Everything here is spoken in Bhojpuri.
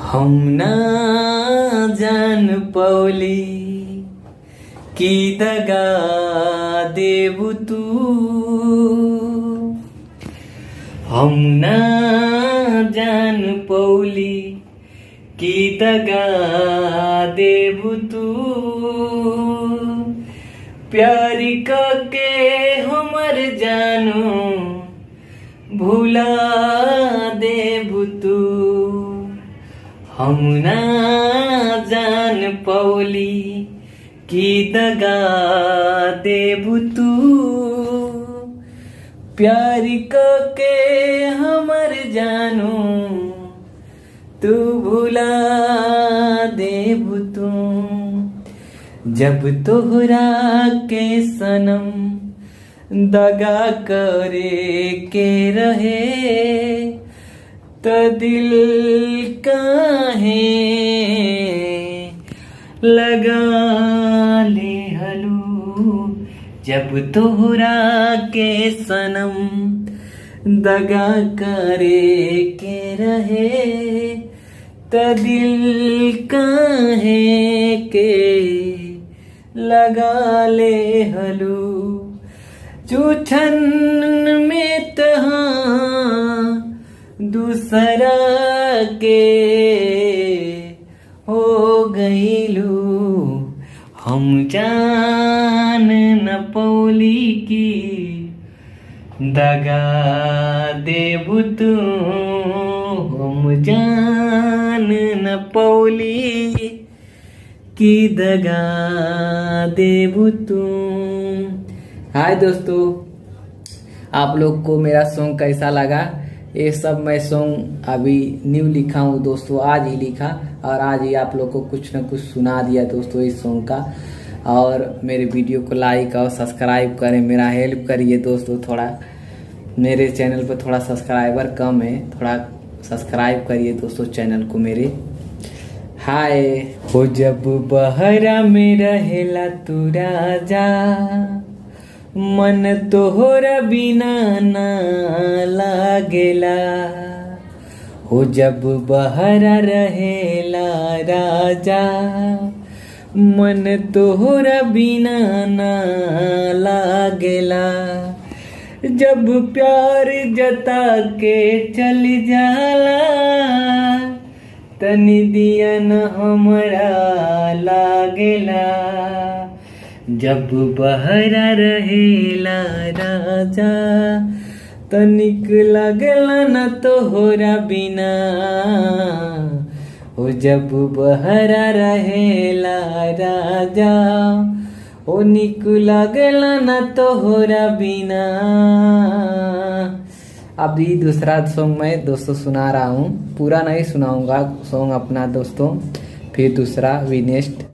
हम ना जान पौली की दगा देबू तू। हम ना जान पौली की दगा देबू तू। प्यार के हमर जानू भुला देबू तू। हम ना जान पौली की दगा देबू तू। प्यार के हमर जानू तू भुला देबू तू। जब तोहरा के सनम दगा करे के रहे तो दिल काहे लगा ले हलू। जब तोहरा के सनम दगा करे के रहे तो दिल काहे के लगा ले हलू। चूठन में तहा दूसरा के हो गईलू। हम जान न पौली की दगा देबू तू। हम जान न पौली की दगा देबू तू। हाय दोस्तों, आप लोग को मेरा सॉन्ग कैसा लगा? ये सब मैं सॉन्ग अभी न्यू लिखा हूँ दोस्तों, आज ही लिखा और आज ही आप लोग को कुछ न कुछ सुना दिया दोस्तों इस सॉन्ग का। और मेरे वीडियो को लाइक और सब्सक्राइब करें, मेरा हेल्प करिए दोस्तों। थोड़ा मेरे चैनल पर थोड़ा सब्सक्राइबर कम है, थोड़ा सब्सक्राइब करिए दोस्तों चैनल को मेरे। हाय हो जब बहरा में रहेला तू राजा, मन तोहरा बिना ना लागेला। हो जब बहरा रहेला राजा, मन तोहरा बिना ना लागेला। जब प्यार जता के चल जाला तनी दिया न हमरा लागेला। जब बहरा रहेला राजा तनिक लागेला न तोहरा बिना। ओ जब बहरा रहेला राजा ओ निक लागेला न तोहरा बिना। अभी दूसरा सॉन्ग मैं दोस्तों सुना रहा हूँ, पूरा नहीं सुनाऊंगा सॉन्ग अपना दोस्तों, फिर दूसरा भी नेक्स्ट